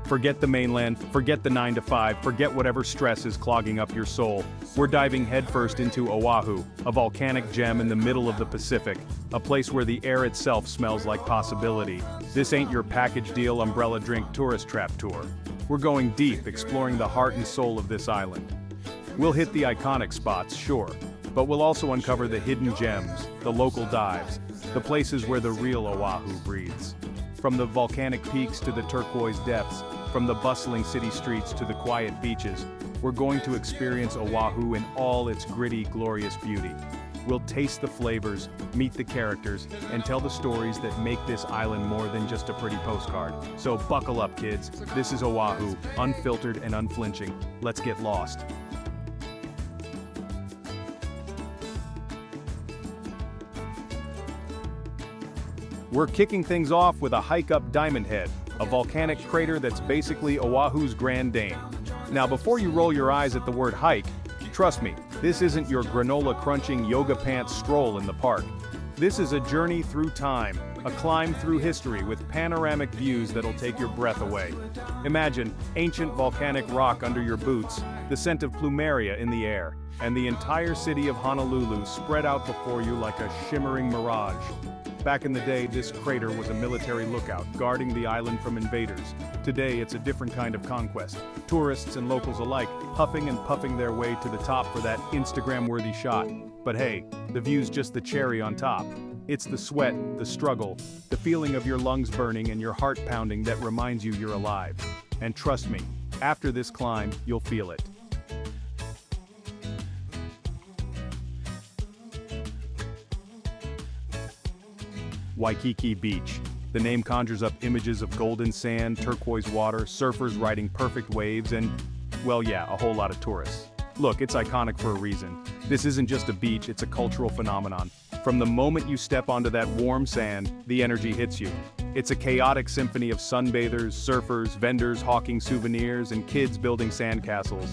Forget the mainland, forget the 9 to 5, forget whatever stress is clogging up your soul. We're diving headfirst into Oahu, a volcanic gem in the middle of the Pacific, a place where the air itself smells like possibility. This ain't your package deal umbrella drink tourist trap tour. We're going deep, exploring the heart and soul of this island. We'll hit the iconic spots, sure, but we'll also uncover the hidden gems, the local dives, the places where the real Oahu breathes. From the volcanic peaks to the turquoise depths, from the bustling city streets to the quiet beaches, we're going to experience Oahu in all its gritty, glorious beauty. We'll taste the flavors, meet the characters, and tell the stories that make this island more than just a pretty postcard. So buckle up, kids. This is Oahu, unfiltered and unflinching. Let's get lost. We're kicking things off with a hike up Diamond Head, a volcanic crater that's basically Oahu's Grand Dame. Now before you roll your eyes at the word hike, trust me, this isn't your granola-crunching yoga pants stroll in the park. This is a journey through time, a climb through history with panoramic views that'll take your breath away. Imagine ancient volcanic rock under your boots, the scent of plumeria in the air, and the entire city of Honolulu spread out before you like a shimmering mirage. Back in the day, this crater was a military lookout, guarding the island from invaders. Today, it's a different kind of conquest. Tourists and locals alike, huffing and puffing their way to the top for that Instagram-worthy shot. But hey, the view's just the cherry on top. It's the sweat, the struggle, the feeling of your lungs burning and your heart pounding that reminds you you're alive. And trust me, after this climb, you'll feel it. Waikiki Beach. The name conjures up images of golden sand, turquoise water, surfers riding perfect waves, and, well yeah, a whole lot of tourists. Look, it's iconic for a reason. This isn't just a beach, it's a cultural phenomenon. From the moment you step onto that warm sand, the energy hits you. It's a chaotic symphony of sunbathers, surfers, vendors hawking souvenirs, and kids building sandcastles.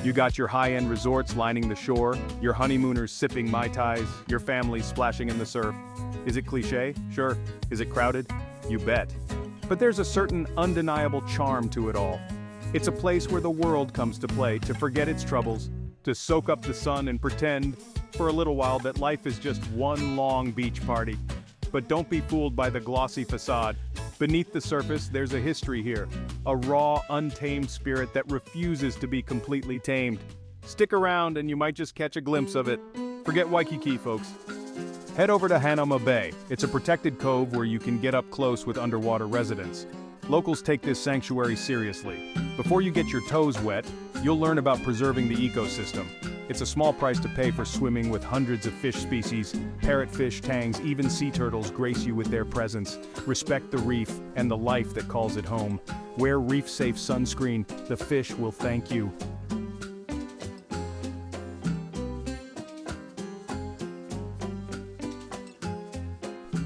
You got your high-end resorts lining the shore, your honeymooners sipping Mai Tais, your family splashing in the surf. Is it cliché? Sure. Is it crowded? You bet. But there's a certain undeniable charm to it all. It's a place where the world comes to play, to forget its troubles, to soak up the sun and pretend, for a little while, that life is just one long beach party. But don't be fooled by the glossy facade. Beneath the surface, there's a history here. A raw, untamed spirit that refuses to be completely tamed. Stick around and you might just catch a glimpse of it. Forget Waikiki, folks. Head over to Hanauma Bay. It's a protected cove where you can get up close with underwater residents. Locals take this sanctuary seriously. Before you get your toes wet, you'll learn about preserving the ecosystem. It's a small price to pay for swimming with hundreds of fish species. Parrotfish, tangs, even sea turtles grace you with their presence. Respect the reef and the life that calls it home. Wear reef-safe sunscreen. The fish will thank you.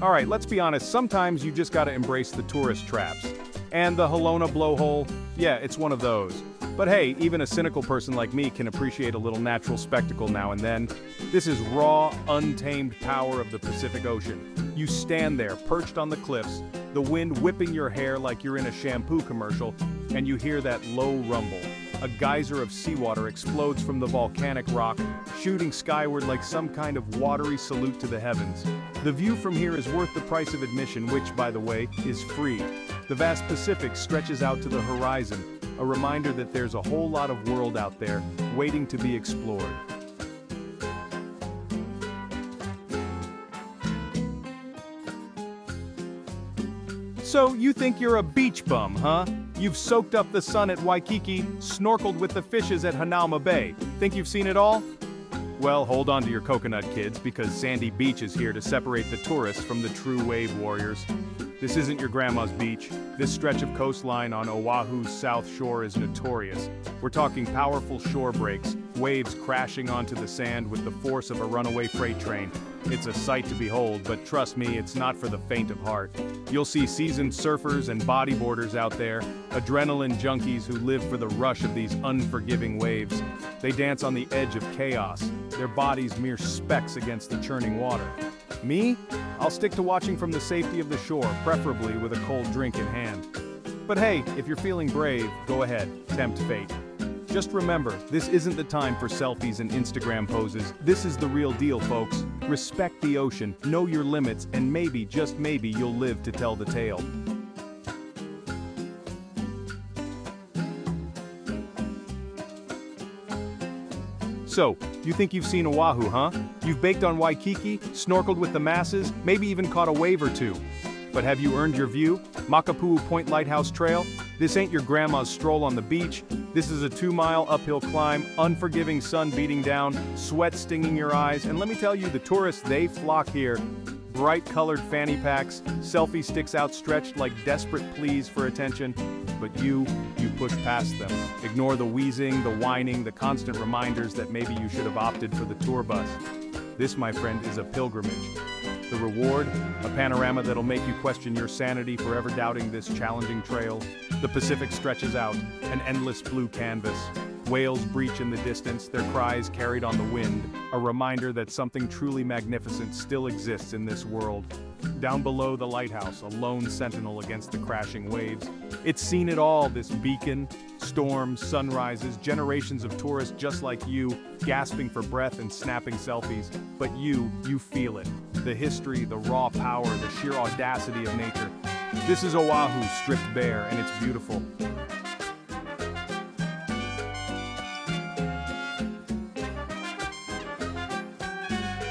Alright, let's be honest, sometimes you just gotta embrace the tourist traps. And the Halona blowhole, yeah, it's one of those. But hey, even a cynical person like me can appreciate a little natural spectacle now and then. This is raw, untamed power of the Pacific Ocean. You stand there, perched on the cliffs, the wind whipping your hair like you're in a shampoo commercial, and you hear that low rumble. A geyser of seawater explodes from the volcanic rock, shooting skyward like some kind of watery salute to the heavens. The view from here is worth the price of admission, which, by the way, is free. The vast Pacific stretches out to the horizon, a reminder that there's a whole lot of world out there, waiting to be explored. So, you think you're a beach bum, huh? You've soaked up the sun at Waikiki, snorkeled with the fishes at Hanauma Bay. Think you've seen it all? Well, hold on to your coconut, kids, because Sandy Beach is here to separate the tourists from the true wave warriors. This isn't your grandma's beach. This stretch of coastline on Oahu's south shore is notorious. We're talking powerful shore breaks, waves crashing onto the sand with the force of a runaway freight train. It's a sight to behold, but trust me, it's not for the faint of heart. You'll see seasoned surfers and bodyboarders out there, adrenaline junkies who live for the rush of these unforgiving waves. They dance on the edge of chaos, their bodies mere specks against the churning water. Me? I'll stick to watching from the safety of the shore, preferably with a cold drink in hand. But hey, if you're feeling brave, go ahead, tempt fate. Just remember, this isn't the time for selfies and Instagram poses. This is the real deal, folks. Respect the ocean, know your limits, and maybe, just maybe, you'll live to tell the tale. So, you think you've seen Oahu, huh? You've baked on Waikiki, snorkeled with the masses, maybe even caught a wave or two. But have you earned your view? Makapu'u Point Lighthouse Trail? This ain't your grandma's stroll on the beach. This is a 2-mile uphill climb, unforgiving sun beating down, sweat stinging your eyes, and let me tell you, the tourists, they flock here. Bright colored fanny packs, selfie sticks outstretched like desperate pleas for attention. But you push past them. Ignore the wheezing, the whining, the constant reminders that maybe you should have opted for the tour bus. This, my friend, is a pilgrimage. The reward, a panorama that'll make you question your sanity, forever doubting this challenging trail. The Pacific stretches out, an endless blue canvas. Whales breach in the distance, their cries carried on the wind, a reminder that something truly magnificent still exists in this world. Down below the lighthouse, a lone sentinel against the crashing waves. It's seen it all, this beacon, storms, sunrises, generations of tourists just like you, gasping for breath and snapping selfies. But you feel it. The history, the raw power, the sheer audacity of nature. This is Oahu stripped bare, and it's beautiful.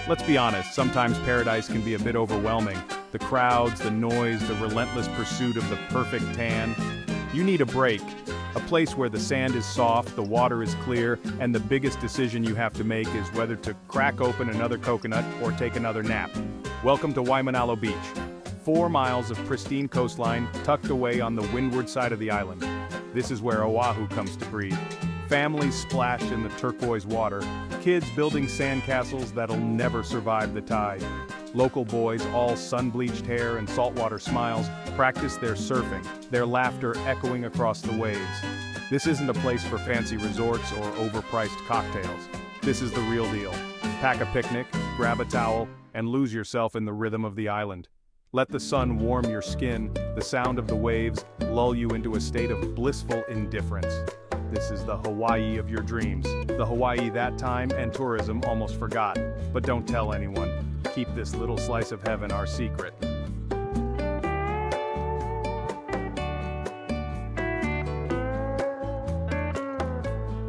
Let's be honest, sometimes paradise can be a bit overwhelming. The crowds, the noise, the relentless pursuit of the perfect tan. You need a break. A place where the sand is soft, the water is clear, and the biggest decision you have to make is whether to crack open another coconut or take another nap. Welcome to Manalo Beach. 4 miles of pristine coastline tucked away on the windward side of the island. This is where Oahu comes to breathe. Families splash in the turquoise water, kids building sandcastles that'll never survive the tide. Local boys, all sun-bleached hair and saltwater smiles, practice their surfing, their laughter echoing across the waves. This isn't a place for fancy resorts or overpriced cocktails. This is the real deal. Pack a picnic, grab a towel, and lose yourself in the rhythm of the island. Let the sun warm your skin, the sound of the waves lull you into a state of blissful indifference. This is the Hawaii of your dreams, the Hawaii that time and tourism almost forgot. But don't tell anyone. Keep this little slice of heaven our secret.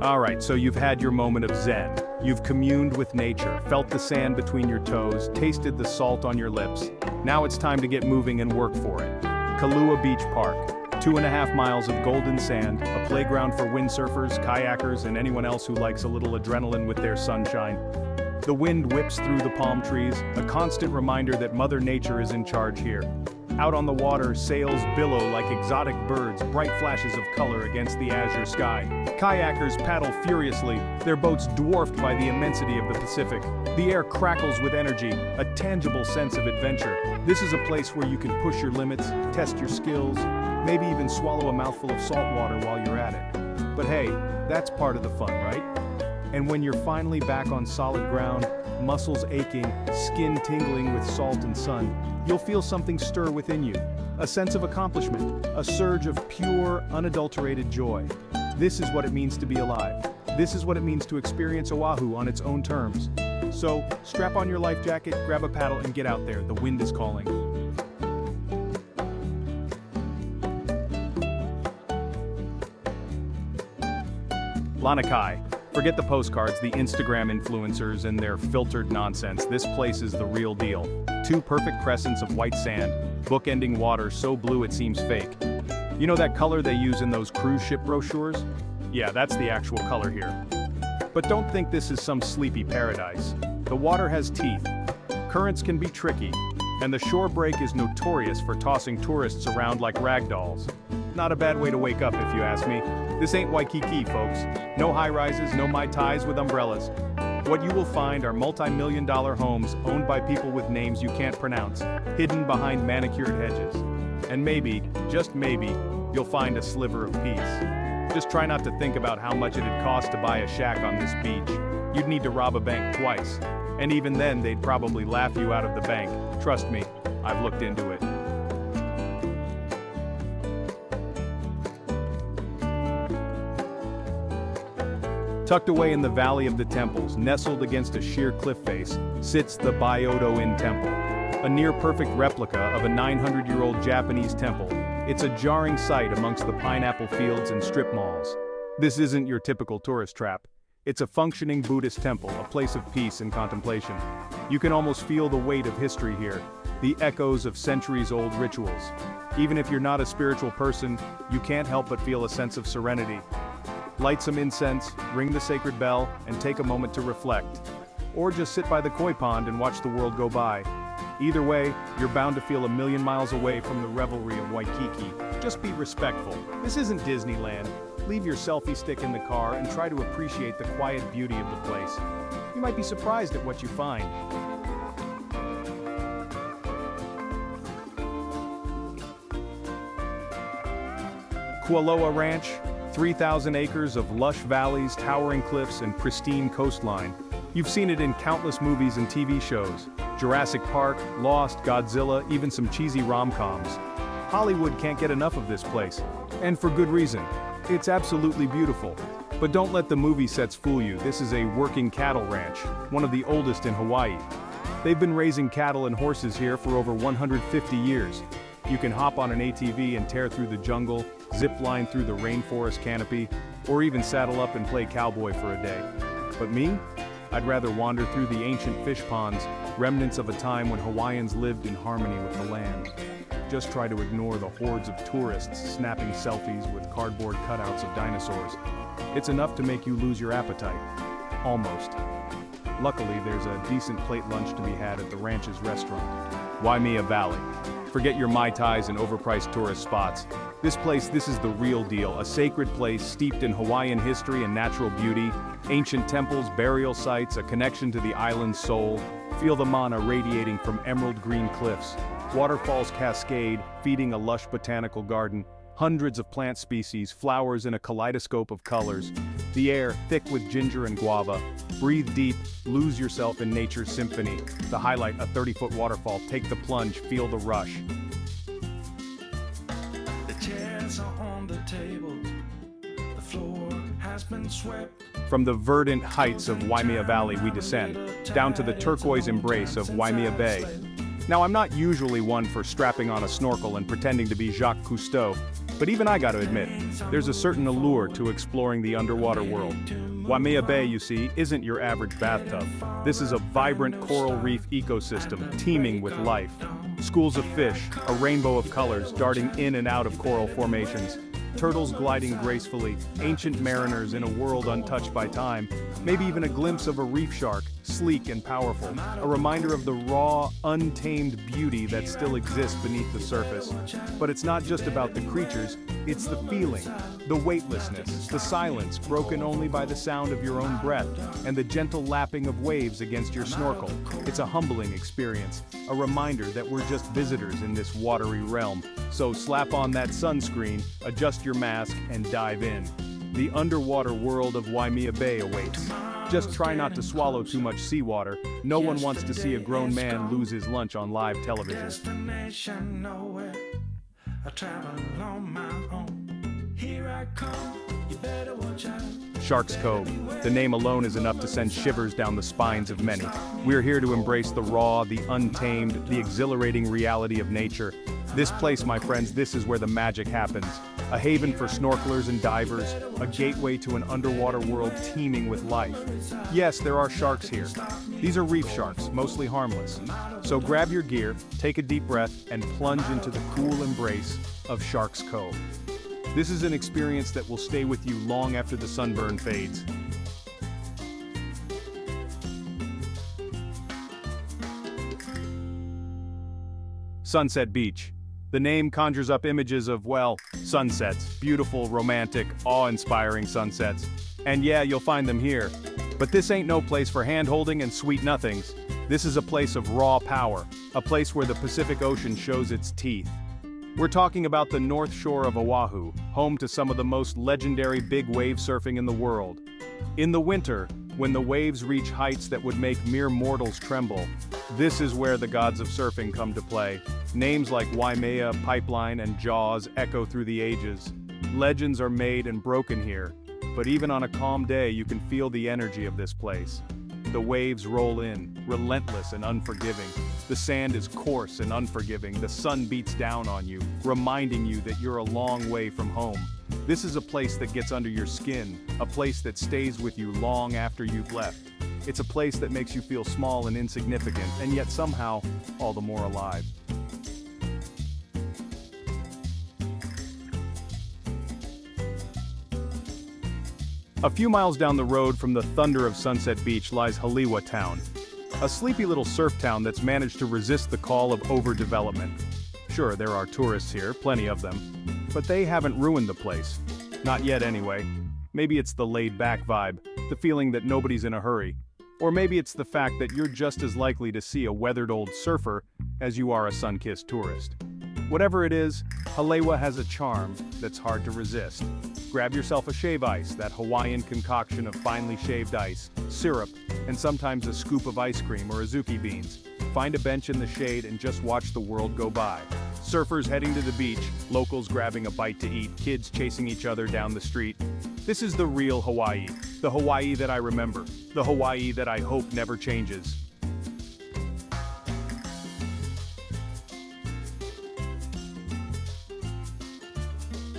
Alright, so you've had your moment of zen. You've communed with nature, felt the sand between your toes, tasted the salt on your lips. Now it's time to get moving and work for it. Kailua Beach Park. 2.5 miles of golden sand, a playground for windsurfers, kayakers, and anyone else who likes a little adrenaline with their sunshine. The wind whips through the palm trees, a constant reminder that Mother Nature is in charge here. Out on the water, sails billow like exotic birds, bright flashes of color against the azure sky. Kayakers paddle furiously, their boats dwarfed by the immensity of the Pacific. The air crackles with energy, a tangible sense of adventure. This is a place where you can push your limits, test your skills, maybe even swallow a mouthful of salt water while you're at it. But hey, that's part of the fun, right? And when you're finally back on solid ground, muscles aching, skin tingling with salt and sun, you'll feel something stir within you. A sense of accomplishment, a surge of pure, unadulterated joy. This is what it means to be alive. This is what it means to experience Oahu on its own terms. So, strap on your life jacket, grab a paddle, and get out there. The wind is calling. Lanai. Forget the postcards, the Instagram influencers, and their filtered nonsense. This place is the real deal. 2 perfect crescents of white sand, bookending water so blue it seems fake. You know that color they use in those cruise ship brochures? Yeah, that's the actual color here. But don't think this is some sleepy paradise. The water has teeth. Currents can be tricky, and the shore break is notorious for tossing tourists around like rag dolls. Not a bad way to wake up, if you ask me. This ain't Waikiki, folks. No high-rises, no Mai Tais with umbrellas. What you will find are multi-million-dollar homes owned by people with names you can't pronounce, hidden behind manicured hedges. And maybe, just maybe, you'll find a sliver of peace. Just try not to think about how much it'd cost to buy a shack on this beach. You'd need to rob a bank twice. And even then, they'd probably laugh you out of the bank. Trust me, I've looked into it. Tucked away in the Valley of the Temples, nestled against a sheer cliff face, sits the Bioto Temple, a near-perfect replica of a 900-year-old Japanese temple. It's a jarring sight amongst the pineapple fields and strip malls. This isn't your typical tourist trap. It's a functioning Buddhist temple, a place of peace and contemplation. You can almost feel the weight of history here, the echoes of centuries-old rituals. Even if you're not a spiritual person, you can't help but feel a sense of serenity. Light some incense, ring the sacred bell, and take a moment to reflect. Or just sit by the koi pond and watch the world go by. Either way, you're bound to feel a million miles away from the revelry of Waikiki. Just be respectful. This isn't Disneyland. Leave your selfie stick in the car and try to appreciate the quiet beauty of the place. You might be surprised at what you find. Quoa Ranch, 3,000 acres of lush valleys, towering cliffs, and pristine coastline. You've seen it in countless movies and TV shows. Jurassic Park, Lost, Godzilla, even some cheesy rom-coms. Hollywood can't get enough of this place. And for good reason. It's absolutely beautiful. But don't let the movie sets fool you. This is a working cattle ranch, one of the oldest in Hawaii. They've been raising cattle and horses here for over 150 years. You can hop on an ATV and tear through the jungle, zip line through the rainforest canopy, or even saddle up and play cowboy for a day. But me? I'd rather wander through the ancient fish ponds, remnants of a time when Hawaiians lived in harmony with the land. Just try to ignore the hordes of tourists snapping selfies with cardboard cutouts of dinosaurs. It's enough to make you lose your appetite. Almost. Luckily, there's a decent plate lunch to be had at the ranch's restaurant. Waimea Valley. Forget your Mai Tais and overpriced tourist spots. This is the real deal, a sacred place steeped in Hawaiian history and natural beauty, ancient temples, burial sites, a connection to the island's soul. Feel the mana radiating from emerald green cliffs. Waterfalls cascade, feeding a lush botanical garden. Hundreds of plant species, flowers in a kaleidoscope of colors. The air, thick with ginger and guava. Breathe deep, lose yourself in nature's symphony. The highlight, a 30-foot waterfall. Take the plunge, feel the rush. The chairs are on the table. The floor has been swept. From the verdant heights of Waimea Valley we descend, down to the turquoise embrace of Waimea Bay. Now, I'm not usually one for strapping on a snorkel and pretending to be Jacques Cousteau, but even I gotta admit, there's a certain allure to exploring the underwater world. Waimea Bay, you see, isn't your average bathtub. This is a vibrant coral reef ecosystem teeming with life. Schools of fish, a rainbow of colors darting in and out of coral formations. Turtles gliding gracefully, ancient mariners in a world untouched by time, maybe even a glimpse of a reef shark, sleek and powerful, a reminder of the raw, untamed beauty that still exists beneath the surface. But it's not just about the creatures, it's the feeling, the weightlessness, the silence broken only by the sound of your own breath, and the gentle lapping of waves against your snorkel. It's a humbling experience, a reminder that we're just visitors in this watery realm. So slap on that sunscreen, adjust your mask, and dive in. The underwater world of Waimea Bay awaits. Just try not to swallow too much seawater. No one wants to see a grown man lose his lunch on live television. Destination nowhere. I travel on my own. Here I come. You better watch out. Sharks Cove. The name alone is enough to send shivers down the spines of many. We're here to embrace the raw, the untamed, the exhilarating reality of nature. This place, my friends, this is where the magic happens. A haven for snorkelers and divers, a gateway to an underwater world teeming with life. Yes, there are sharks here. These are reef sharks, mostly harmless. So grab your gear, take a deep breath, and plunge into the cool embrace of Sharks Cove. This is an experience that will stay with you long after the sunburn fades. Sunset Beach. The name conjures up images of, well, sunsets, beautiful, romantic, awe-inspiring sunsets. And yeah, you'll find them here. But this ain't no place for hand-holding and sweet nothings. This is a place of raw power, a place where the Pacific Ocean shows its teeth. We're talking about the north shore of Oahu, home to some of the most legendary big wave surfing in the world. In the winter, when the waves reach heights that would make mere mortals tremble, this is where the gods of surfing come to play. Names like Waimea, Pipeline, and Jaws echo through the ages. Legends are made and broken here. But even on a calm day, you can feel the energy of this place. The waves roll in, relentless and unforgiving. The sand is coarse and unforgiving. The sun beats down on you, reminding you that you're a long way from home. This is a place that gets under your skin, a place that stays with you long after you've left. It's a place that makes you feel small and insignificant, and yet somehow, all the more alive. A few miles down the road from the thunder of Sunset Beach lies Hala Town, a sleepy little surf town that's managed to resist the call of overdevelopment. Sure, there are tourists here, plenty of them, but they haven't ruined the place. Not yet anyway. Maybe it's the laid-back vibe, the feeling that nobody's in a hurry. Or maybe it's the fact that you're just as likely to see a weathered old surfer as you are a sun-kissed tourist. Whatever it is, Hala has a charm that's hard to resist. Grab yourself a shave ice, that Hawaiian concoction of finely shaved ice, syrup, and sometimes a scoop of ice cream or azuki beans. Find a bench in the shade and just watch the world go by. Surfers heading to the beach, locals grabbing a bite to eat, kids chasing each other down the street. This is the real Hawaii, the Hawaii that I remember, the Hawaii that I hope never changes.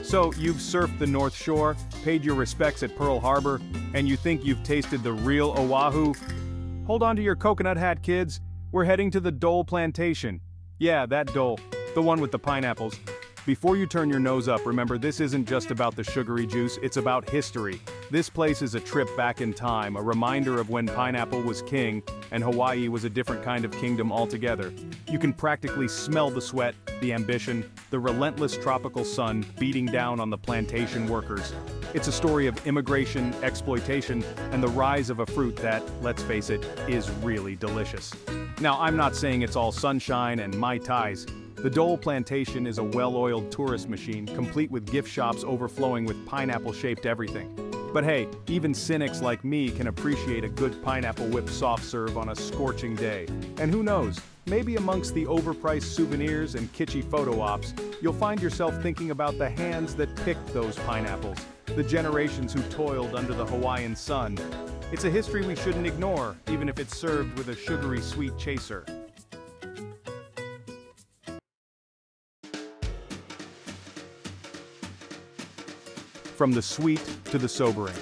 So, you've surfed the North Shore, paid your respects at Pearl Harbor, and you think you've tasted the real Oahu? Hold on to your coconut hat, kids. We're heading to the Dole Plantation. Yeah, that Dole, the one with the pineapples. Before you turn your nose up, remember this isn't just about the sugary juice, it's about history. This place is a trip back in time, a reminder of when pineapple was king and Hawaii was a different kind of kingdom altogether. You can practically smell the sweat, the ambition, the relentless tropical sun beating down on the plantation workers. It's a story of immigration, exploitation, and the rise of a fruit that, let's face it, is really delicious. Now, I'm not saying it's all sunshine and Mai Tais. The Dole Plantation is a well-oiled tourist machine, complete with gift shops overflowing with pineapple-shaped everything. But hey, even cynics like me can appreciate a good pineapple whip soft serve on a scorching day. And who knows, maybe amongst the overpriced souvenirs and kitschy photo ops, you'll find yourself thinking about the hands that picked those pineapples, the generations who toiled under the Hawaiian sun. It's a history we shouldn't ignore, even if it's served with a sugary sweet chaser. From the sweet to the sobering.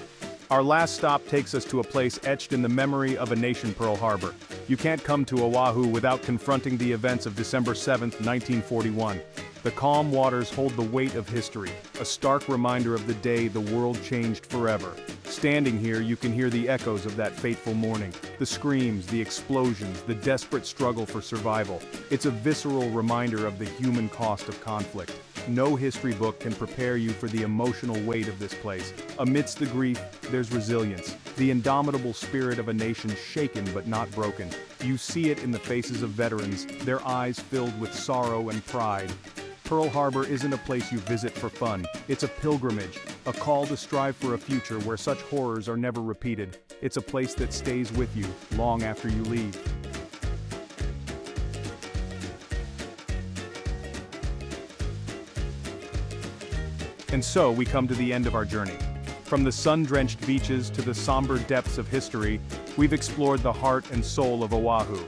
Our last stop takes us to a place etched in the memory of a nation, Pearl Harbor. You can't come to Oahu without confronting the events of December 7, 1941. The calm waters hold the weight of history, a stark reminder of the day the world changed forever. Standing here, you can hear the echoes of that fateful morning. The screams, the explosions, the desperate struggle for survival. It's a visceral reminder of the human cost of conflict. No history book can prepare you for the emotional weight of this place. Amidst the grief, there's resilience, the indomitable spirit of a nation shaken but not broken. You see it in the faces of veterans, their eyes filled with sorrow and pride. Pearl Harbor isn't a place you visit for fun. It's a pilgrimage, a call to strive for a future where such horrors are never repeated. It's a place that stays with you long after you leave. And so we come to the end of our journey. From the sun-drenched beaches to the somber depths of history, we've explored the heart and soul of Oahu.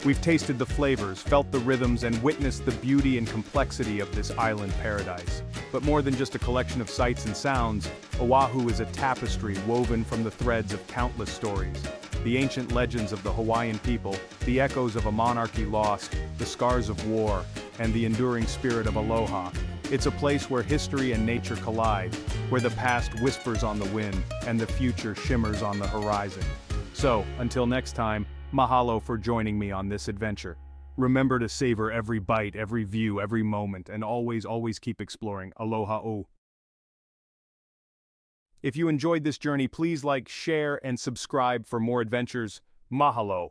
We've tasted the flavors, felt the rhythms, and witnessed the beauty and complexity of this island paradise. But more than just a collection of sights and sounds, Oahu is a tapestry woven from the threads of countless stories. The ancient legends of the Hawaiian people, the echoes of a monarchy lost, the scars of war, and the enduring spirit of Aloha. It's a place where history and nature collide, where the past whispers on the wind and the future shimmers on the horizon. So, until next time, mahalo for joining me on this adventure. Remember to savor every bite, every view, every moment, and always keep exploring. Aloha. If you enjoyed this journey, please like, share, and subscribe for more adventures. Mahalo.